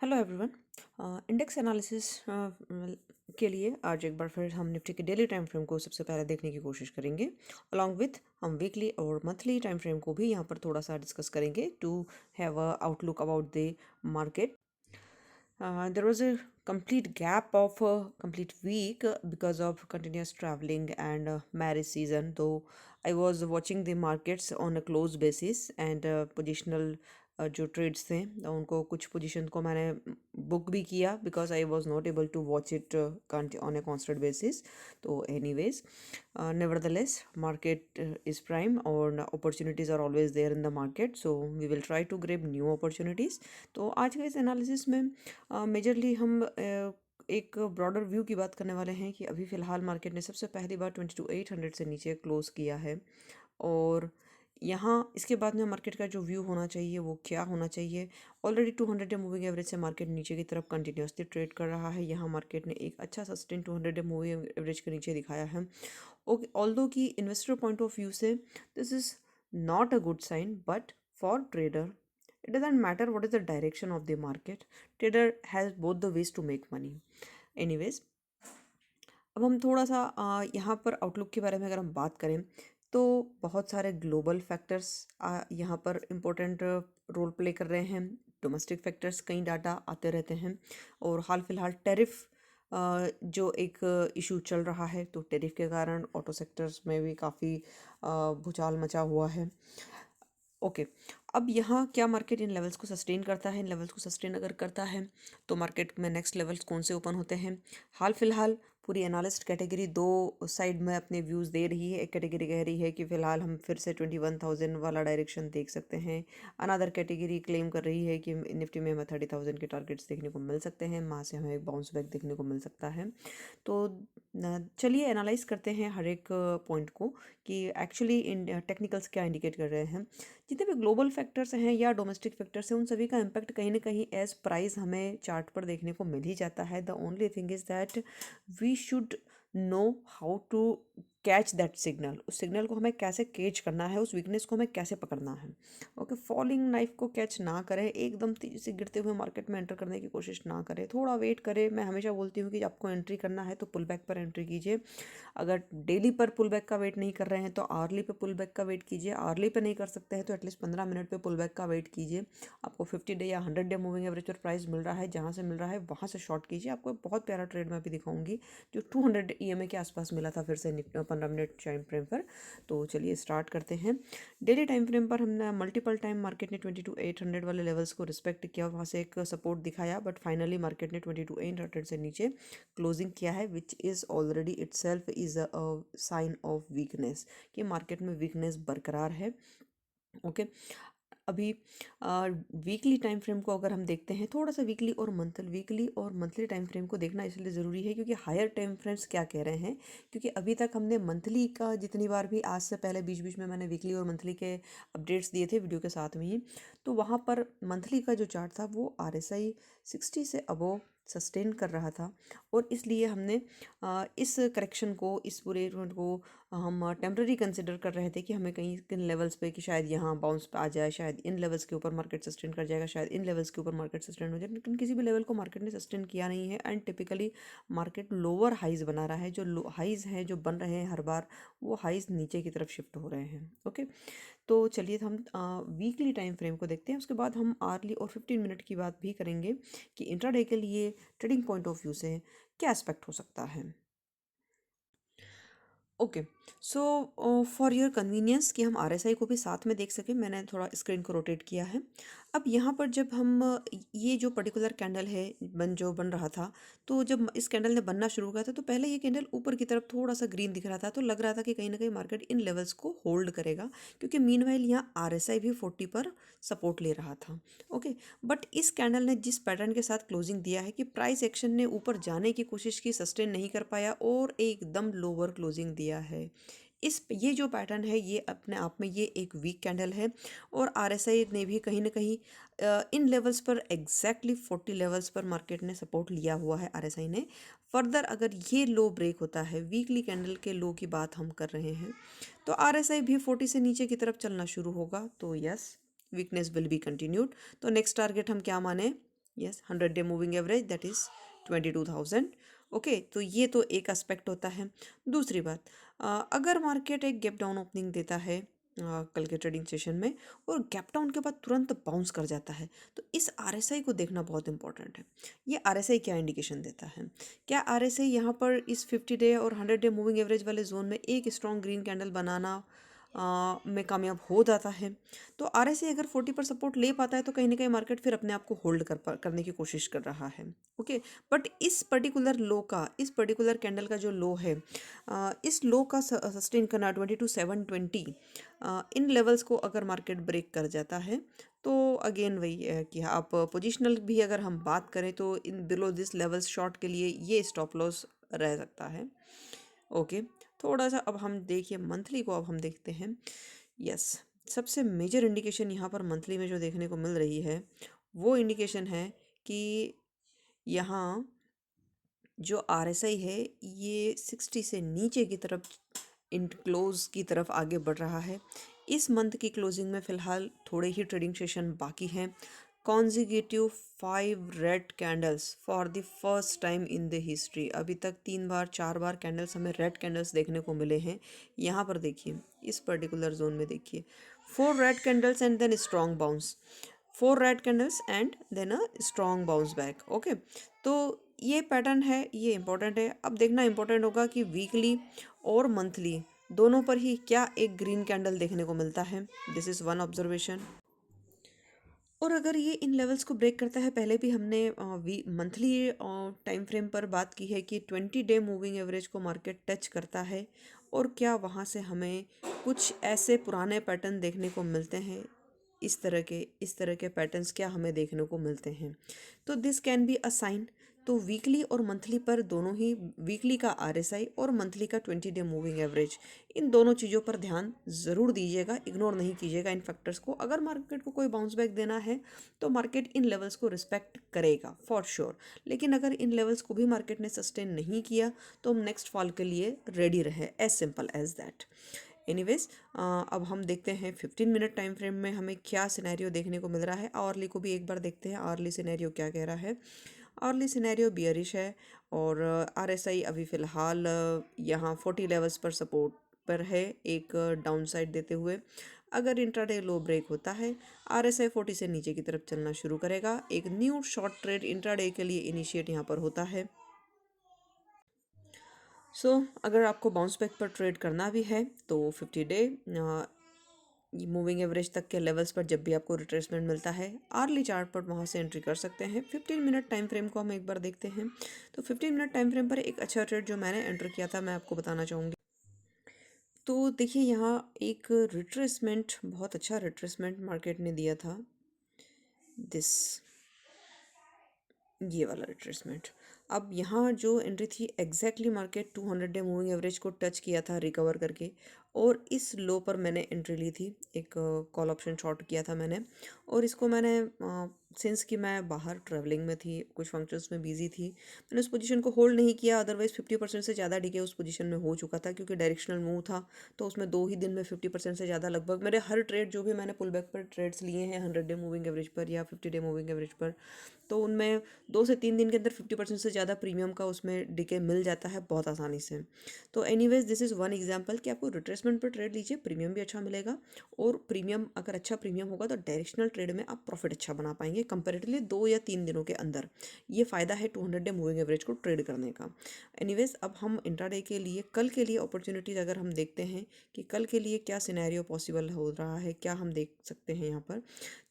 Hello everyone. Index analysis के लिए आज एक बार फिर हम निफ्टी के डेली टाइम फ्रेम को सबसे पहले देखने की कोशिश करेंगे। अलॉन्ग विथ हम वीकली और मंथली टाइम फ्रेम को भी यहाँ पर थोड़ा सा डिस्कस करेंगे to have a outlook about the market. There was a complete gap of a complete week because of continuous traveling and marriage season. Though I was watching the markets on a close basis and positional जो trades थे उनको कुछ position को मैंने book भी किया because I was not able to watch it on a constant basis. तो anyways, nevertheless market is prime or opportunities are always there in the market, so we will try to grab new opportunities. तो आज के इस analysis में majorly हम एक broader view की बात करने वाले हैं कि अभी फ़िलहाल मार्केट ने सबसे पहली बार 22,800 से नीचे क्लोज़ किया है. और यहाँ इसके बाद में मार्केट का जो व्यू होना चाहिए वो क्या होना चाहिए. ऑलरेडी 200 डे मूविंग एवरेज से मार्केट नीचे की तरफ कंटिन्यूसली ट्रेड कर रहा है. यहाँ मार्केट ने एक अच्छा सस्टेन 200 डे मूविंग एवरेज के नीचे दिखाया है. ओके, ऑल्दो की इन्वेस्टर पॉइंट ऑफ व्यू से this is not a good sign, but for trader it doesn't matter what is the direction of the market. Trader has both the ways to make money. Anyways, अब हम थोड़ा सा यहाँ पर outlook के बारे में अगर हम बात करें तो बहुत सारे ग्लोबल फैक्टर्स यहाँ पर इम्पोर्टेंट रोल प्ले कर रहे हैं. डोमेस्टिक फैक्टर्स कई डाटा आते रहते हैं और हाल फिलहाल टैरिफ जो एक इशू चल रहा है, तो टैरिफ के कारण ऑटो सेक्टर्स में भी काफ़ी भूचाल मचा हुआ है. ओके, अब यहाँ क्या मार्केट इन लेवल्स को सस्टेन करता है. इन लेवल्स को सस्टेन अगर करता है तो मार्केट में नेक्स्ट लेवल्स कौन से ओपन होते हैं. हाल फिलहाल पूरी एनालिस्ट कैटेगरी दो साइड में अपने व्यूज़ दे रही है. एक कैटेगरी कह रही है कि फ़िलहाल हम फिर से 21,000 वाला डायरेक्शन देख सकते हैं. अनदर कैटेगरी क्लेम कर रही है कि निफ्टी में हमें 30,000 के टारगेट्स देखने को मिल सकते हैं. वहाँ से हमें एक बाउंस बैक देखने को मिल सकता है. तो चलिए एनालाइज करते हैं हर एक पॉइंट को कि एक्चुअली इन टेक्निकल्स क्या इंडिकेट कर रहे हैं. जितने भी ग्लोबल फैक्टर्स हैं या डोमेस्टिक फैक्टर्स हैं उन सभी का इम्पैक्ट कहीं ना कहीं एज प्राइस हमें चार्ट पर देखने को मिल ही जाता है. The only thing is that we should know how to catch that signal. उस सिग्नल को हमें कैसे कैच करना है, उस वीकनेस को हमें कैसे पकड़ना है. ओके, फॉलिंग नाइफ को कैच ना करें, एकदम तेज़ी से गिरते हुए मार्केट में एंटर करने की कोशिश ना करें, थोड़ा वेट करें. मैं हमेशा बोलती हूँ कि आपको एंट्री करना है तो पुल बैक पर एंट्री कीजिए. अगर डेली पर पुल बैक का वेट नहीं कर रहे हैं तो आर्ली पे पुल बैक का वेट कीजिए. आर्ली पे नहीं कर सकते हैं तो एटलीस्ट 15 मिनट पे पुल बैक का वेट कीजिए. आपको 50 डे या 100 डे मूविंग एवरेज पर प्राइस मिल रहा है, जहाँ से मिल रहा है वहाँ से शॉर्ट कीजिए. आपको एक बहुत प्यारा ट्रेड मैं भी दिखाऊंगी जो 200 EMA के आसपास मिला था फिर से 15 मिनट टाइम फ्रेम पर. तो चलिए स्टार्ट करते हैं. डेली टाइम फ्रेम पर हमने मल्टीपल टाइम मार्केट ने 22,800 वाले लेवल्स को रिस्पेक्ट किया, वहाँ से एक सपोर्ट दिखाया, बट फाइनली मार्केट ने 22,800 से नीचे क्लोजिंग किया है, which is already itself is a sign of weakness कि मार्केट में वीकनेस बरकरार है. ओके, अभी वीकली टाइम फ्रेम को अगर हम देखते हैं, थोड़ा सा वीकली और मंथली टाइम फ्रेम को देखना इसलिए ज़रूरी है क्योंकि हायर टाइम फ्रेम्स क्या कह रहे हैं. क्योंकि अभी तक हमने मंथली का जितनी बार भी, आज से पहले बीच बीच में मैंने वीकली और मंथली के अपडेट्स दिए थे वीडियो के साथ में ही, तो वहाँ पर मंथली का जो चार्ट था वो RSI 60 से अबोव सस्टेन कर रहा था. और इसलिए हमने इस करेक्शन को, इस पूरे इवेंट को हम टेम्प्रेरी कंसिडर कर रहे थे कि हमें कहीं किन लेवल्स पे कि शायद यहाँ बाउंस पे आ जाए, शायद इन लेवल्स के ऊपर मार्केट सस्टेन कर जाएगा, शायद इन लेवल्स के ऊपर मार्केट सस्टेन हो जाए. लेकिन किसी भी लेवल को मार्केट ने सस्टेन किया नहीं है and typically market lower highs बना रहा है. जो हाइज हैं जो बन रहे हैं हर बार, वो हाइज नीचे की तरफ शिफ्ट हो रहे हैं. ओके, तो चलिए हम वीकली टाइम फ्रेम को देखते हैं. उसके बाद हम आर्ली और 15 मिनट की बात भी करेंगे कि इंट्राडे के लिए ट्रेडिंग पॉइंट ऑफ व्यू से क्या एस्पेक्ट हो सकता है. Okay, so for your convenience कि हम RSI को भी साथ में देख सकें, मैंने थोड़ा स्क्रीन को रोटेट किया है. अब यहाँ पर जब हम ये जो पर्टिकुलर कैंडल है जो बन रहा था, तो जब इस कैंडल ने बनना शुरू किया था तो पहले ये कैंडल ऊपर की तरफ थोड़ा सा ग्रीन दिख रहा था, तो लग रहा था कि कहीं ना कहीं मार्केट इन लेवल्स को होल्ड करेगा क्योंकि मीनवाइल यहाँ RSI भी 40 पर सपोर्ट ले रहा था. ओके, बट इस कैंडल ने जिस पैटर्न के साथ क्लोजिंग दिया है कि प्राइस एक्शन ने ऊपर जाने की कोशिश की, सस्टेन नहीं कर पाया और एकदम लोअर क्लोजिंग दिया है. ये जो पैटर्न है ये अपने आप में ये एक वीक कैंडल है और RSI ने भी कहीं ना कहीं इन लेवल्स पर एग्जैक्टली 40 लेवल्स पर मार्केट ने सपोर्ट लिया हुआ है. RSI ने फर्दर अगर ये लो ब्रेक होता है, वीकली कैंडल के लो की बात हम कर रहे हैं, तो RSI भी 40 से नीचे की तरफ चलना शुरू होगा. तो yes, weakness will be continued. तो नेक्स्ट टारगेट हम क्या माने, yes, 100 day moving average that is 22,000। Okay, तो ये तो एक एस्पेक्ट होता है। दूसरी बात, अगर मार्केट एक गैप डाउन ओपनिंग देता है कल के ट्रेडिंग सेशन में, और गैप डाउन के बाद तुरंत बाउंस कर जाता है, तो इस आरएसआई को देखना बहुत इंपॉर्टेंट है। ये आरएसआई क्या इंडिकेशन देता है? क्या आरएसआई यहाँ पर इस 50 डे और 100 डे मूविंग एवरेज वाले जोन में एक स्ट्रॉन्ग ग्रीन कैंडल बनाना में कामयाब हो जाता है? तो आरएसआई अगर 40 पर सपोर्ट ले पाता है तो कहीं ना कहीं मार्केट फिर अपने आप को होल्ड करने की कोशिश कर रहा है। ओके, बट इस पर्टिकुलर लो का, इस पर्टिकुलर कैंडल का जो लो है, इस लो का सस्टेन करना 22,720, इन लेवल्स को अगर मार्केट ब्रेक कर जाता है तो अगेन वही है कि आप पोजिशनल भी अगर हम बात करें तो in below this levels short के लिए ये स्टॉप लॉस रह सकता है। ओके, थोड़ा सा अब हम देखिए मंथली को, अब हम देखते हैं। यस, सबसे मेजर इंडिकेशन यहाँ पर मंथली में जो देखने को मिल रही है वो इंडिकेशन है कि यहाँ जो आरएसआई है ये 60 से नीचे की तरफ, इन क्लोज की तरफ आगे बढ़ रहा है। इस मंथ की क्लोजिंग में फ़िलहाल थोड़े ही ट्रेडिंग सेशन बाकी हैं। Consecutive 5 red candles for the first time in the history, अभी तक 3 बार 4 बार कैंडल्स हमें रेड कैंडल्स देखने को मिले हैं। यहाँ पर देखिए, इस पर्टिकुलर जोन में देखिए, 4 red candles and then strong bounce, 4 red candles and then a strong bounce back. Okay, तो ये पैटर्न है, ये इंपॉर्टेंट है। अब देखना इंपॉर्टेंट होगा कि वीकली और मंथली दोनों पर ही क्या एक ग्रीन कैंडल देखने को मिलता है। This is one observation. और अगर ये इन लेवल्स को ब्रेक करता है, पहले भी हमने मंथली टाइम फ्रेम पर बात की है कि 20 डे मूविंग एवरेज को मार्केट टच करता है, और क्या वहाँ से हमें कुछ ऐसे पुराने पैटर्न देखने को मिलते हैं, इस तरह के पैटर्न्स क्या हमें देखने को मिलते हैं, तो this can be a sign. तो वीकली और मंथली पर दोनों ही, वीकली का आरएसआई और मंथली का 20 डे मूविंग एवरेज, इन दोनों चीज़ों पर ध्यान ज़रूर दीजिएगा, इग्नोर नहीं कीजिएगा इन फैक्टर्स को। अगर मार्केट को कोई बाउंस बैक देना है तो मार्केट इन लेवल्स को रिस्पेक्ट करेगा फॉर श्योर, लेकिन अगर इन लेवल्स को भी मार्केट ने सस्टेन नहीं किया तो हम नेक्स्ट फॉल के लिए रेडी रहे, as simple as that. Anyways, अब हम देखते हैं 15 मिनट टाइम फ्रेम में हमें क्या सिनेरियो देखने को मिल रहा है। आवरली को भी एक बार देखते हैं, आवरली सिनेरियो क्या कह रहा है। आवरली सिनेरियो बियरिश है, और आरएसआई अभी फ़िलहाल यहाँ 40 लेवल्स पर सपोर्ट पर है, एक डाउन साइड देते हुए। अगर इंट्राडे लो ब्रेक होता है, आरएसआई 40 से नीचे की तरफ चलना शुरू करेगा, एक न्यू शॉर्ट ट्रेड इंट्राडे के लिए इनिशिएट यहाँ पर होता है। अगर आपको बाउंस बैक पर ट्रेड करना भी है तो 50 डे मूविंग एवरेज तक के लेवल्स पर जब भी आपको रिट्रेसमेंट मिलता है, आर्ली चार्ट पर वहाँ से एंट्री कर सकते हैं। 15 मिनट टाइम फ्रेम को हम एक बार देखते हैं। तो 15 मिनट टाइम फ्रेम पर एक अच्छा ट्रेड जो मैंने एंटर किया था, मैं आपको बताना चाहूँगी। तो देखिए, यहाँ एक रिट्रेसमेंट, बहुत अच्छा रिट्रेसमेंट मार्केट ने दिया था, दिस, ये वाला रिट्रेसमेंट। अब यहाँ जो एंट्री थी, exactly market 200 day moving average को टच किया था रिकवर करके, और इस लो पर मैंने एंट्री ली थी, एक कॉल ऑप्शन शॉर्ट किया था मैंने। और इसको मैंने, सिंस कि मैं बाहर ट्रैवलिंग में थी, कुछ फंक्शंस में बिजी थी, मैंने उस पोजीशन को होल्ड नहीं किया। अदरवाइज 50% से ज़्यादा डीके उस पोजीशन में हो चुका था, क्योंकि डायरेक्शनल मूव था। तो उसमें 2 ही दिन में 50% से ज़्यादा, लगभग मेरे हर ट्रेड जो भी मैंने पुल बैक पर ट्रेड्स लिए हैं 100 डे मूविंग एवरेज पर या 50 डे मूविंग एवरेज पर, तो उनमें 2 से 3 दिन के अंदर 50% से ज़्यादा प्रीमियम का उसमें डिके मिल जाता है बहुत आसानी से। तो anyways, this is one example कि आपको रिट्रेसमेंट पर ट्रेड लीजिए, प्रीमियम भी अच्छा मिलेगा, और प्रीमियम, अगर अच्छा प्रीमियम होगा तो डायरेक्शनल ट्रेड में आप प्रॉफिट अच्छा बना पाएंगे कंपेरेटिवली 2 या 3 दिनों के अंदर। ये फ़ायदा है 200 डे मूविंग एवरेज को ट्रेड करने का। एनीवेज, अब हम इंट्राडे के लिए, कल के लिए अपॉर्चुनिटीज़ अगर हम देखते हैं कि कल के लिए क्या सिनेरियो पॉसिबल हो रहा है, क्या हम देख सकते हैं यहाँ पर,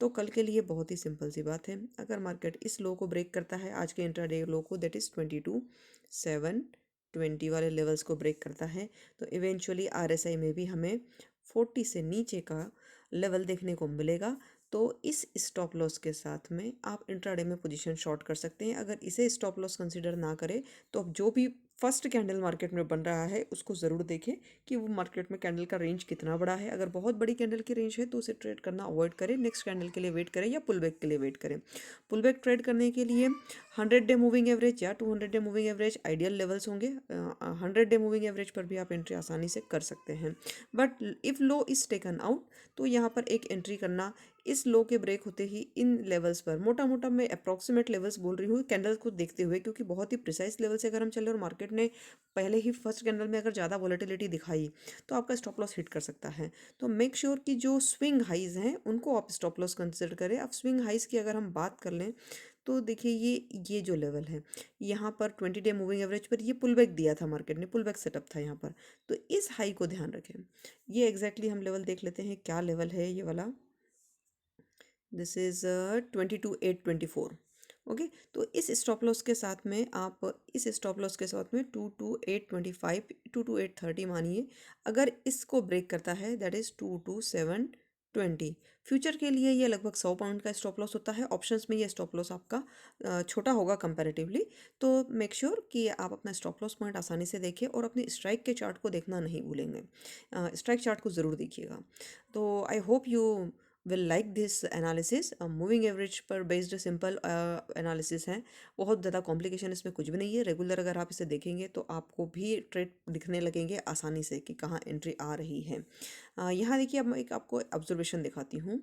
तो कल के लिए बहुत ही सिंपल सी बात है। अगर मार्केट इस लो को ब्रेक करता है, आज के इंट्राडे लो को, दैट इज़ 22,720 वाले लेवल्स को ब्रेक करता है, तो इवेंचुअली आरएसआई में भी हमें 40 से नीचे का लेवल देखने को मिलेगा। तो इस स्टॉप लॉस के साथ में आप इंट्राडे में पोजीशन शॉर्ट कर सकते हैं। अगर इसे स्टॉप लॉस कंसीडर ना करें तो अब जो भी फर्स्ट कैंडल मार्केट में बन रहा है उसको ज़रूर देखें कि वो मार्केट में कैंडल का रेंज कितना बड़ा है। अगर बहुत बड़ी कैंडल की रेंज है तो उसे ट्रेड करना अवॉइड करें, नेक्स्ट कैंडल के लिए वेट करें या पुल बैक के लिए वेट करें। पुल बैक ट्रेड करने के लिए 100 डे मूविंग एवरेज या 200 day moving average ideal levels होंगे। 100 डे मूविंग एवरेज पर भी आप एंट्री आसानी से कर सकते हैं, but if low is taken out तो यहाँ पर एक एंट्री करना इस लो के ब्रेक होते ही इन लेवल्स पर, मोटा मोटा मैं अप्रॉक्सीमेट लेवल्स बोल रही हूँ कैंडल को देखते हुए, क्योंकि बहुत ही प्रिसाइज लेवल से अगर हम चले और मार्केट ने पहले ही फर्स्ट कैंडल में अगर ज़्यादा वॉलेटिलिटी दिखाई तो आपका स्टॉप लॉस हिट कर सकता है। तो मेक श्योर कि जो स्विंग हाइज हैं उनको आप स्टॉप लॉस कंसिडर करें। अब स्विंग हाइज की अगर हम बात कर लें तो देखिए ये जो लेवल है यहाँ पर 20 डे मूविंग एवरेज पर ये पुल बैक दिया था मार्केट ने, पुल बैक सेटअप था यहाँ पर। तो इस हाई को ध्यान रखें। ये एग्जैक्टली हम लेवल देख लेते हैं, क्या लेवल है ये वाला। This is 22,824। ओके, तो इस स्टॉप लॉस के साथ में आप, इस स्टॉप लॉस के साथ में 22,825, 22,830 मानिए। अगर इसको ब्रेक करता है दैट इज 22,720। फ्यूचर के लिए ये लगभग 100 पॉइंट का स्टॉप लॉस होता है। ऑप्शंस में ये स्टॉप लॉस आपका छोटा होगा कंपैरेटिवली। तो मेक श्योर कि आप अपना स्टॉप लॉस पॉइंट आसानी से देखिए और अपनी स्ट्राइक के चार्ट को देखना नहीं भूलेंगे। स्ट्राइक चार्ट को ज़रूर देखिएगा। तो I hope you will like this analysis। Moving average पर बेस्ड सिंपल एनालिसिस है, बहुत ज़्यादा कॉम्प्लिकेशन इसमें कुछ भी नहीं है। रेगुलर अगर आप इसे देखेंगे तो आपको भी ट्रेड दिखने लगेंगे आसानी से कि कहाँ एंट्री आ रही है। यहाँ देखिए, अब मैं एक आपको ऑब्जर्वेशन दिखाती हूँ।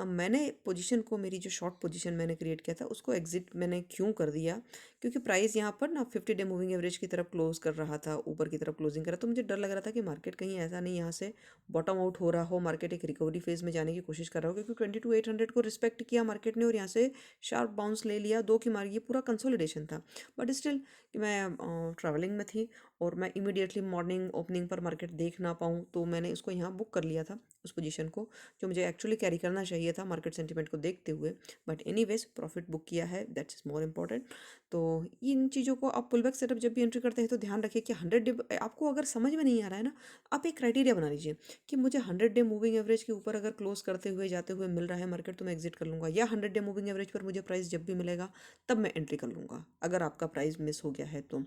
मैंने पोजीशन को, मेरी जो शॉर्ट पोजीशन मैंने क्रिएट किया था उसको एग्जिट मैंने क्यों कर दिया, क्योंकि प्राइस यहाँ पर ना 50 डे मूविंग एवरेज की तरफ क्लोज कर रहा था, ऊपर की तरफ क्लोजिंग कर रहा था। तो मुझे डर लग रहा था कि मार्केट कहीं ऐसा नहीं यहाँ से बॉटम आउट हो रहा हो, मार्केट एक रिकवरी फेज में जाने की कोशिश कर रहा हो, क्योंकि 22,800 को रिस्पेक्ट किया मार्केट ने और यहाँ से शार्प बाउंस ले लिया, दो की मारी, ये पूरा कंसोलिडेशन था। बट स्टिल मैं ट्रैवलिंग में थी और मैं इमीडिएटली मॉर्निंग ओपनिंग पर मार्केट देख ना पाऊँ, तो मैंने उसको यहाँ बुक कर लिया था उस पोजीशन को, जो मुझे एक्चुअली कैरी करना चाहिए था मार्केट सेंटिमेंट को देखते हुए। बट एनीवेज प्रॉफिट बुक किया है, दैट्स इज मोर इम्पॉर्टेंट। तो इन चीज़ों को आप पुलबैक सेटअप जब भी एंट्री करते हैं तो ध्यान रखिए कि 100 डे, आपको अगर समझ में नहीं आ रहा है ना, आप एक क्राइटेरिया बना लीजिए कि मुझे 100 डे मूविंग एवरेज के ऊपर अगर क्लोज करते हुए जाते हुए मिल रहा है मार्केट तो मैं एग्जिट कर लूँगा, या 100 डे मूविंग एवरेज पर मुझे प्राइस जब भी मिलेगा तब मैं एंट्री कर लूँगा अगर आपका प्राइस मिस हो गया है तो।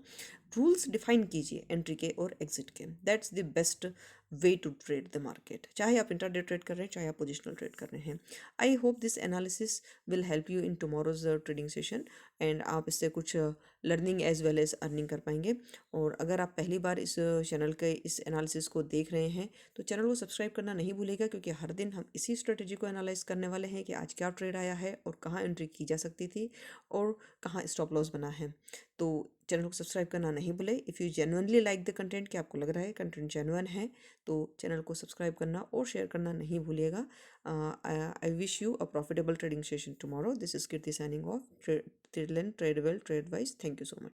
रूल्स डिफाइन कीजिए एंट्री के और एग्जिट के, that's the best way to trade the market, चाहे आप इंट्राडे ट्रेड कर रहे हैं चाहे आप पोजिशनल ट्रेड कर रहे हैं। I hope this analysis will help you in tomorrow's trading session and आप इससे कुछ learning as well as earning कर पाएंगे। और अगर आप पहली बार इस चैनल के इस एनालिसिस को देख रहे हैं तो चैनल को सब्सक्राइब करना नहीं भूलेगा, क्योंकि हर दिन हम इसी स्ट्रेटेजी को एनालाइज करने वाले हैं कि आज क्या ट्रेड आया है और कहाँ एंट्री की जा सकती थी और कहाँ स्टॉप लॉस बना है। तो चैनल को सब्सक्राइब करना नहीं भूले। If you genuinely like the content, कि आपको लग रहा है कंटेंट जेन्युइन है, तो चैनल को सब्सक्राइब करना और शेयर करना नहीं भूलिएगा। I wish you a profitable trading session tomorrow. This is Kirti signing off. Trade well, trade wise. Thank you so much.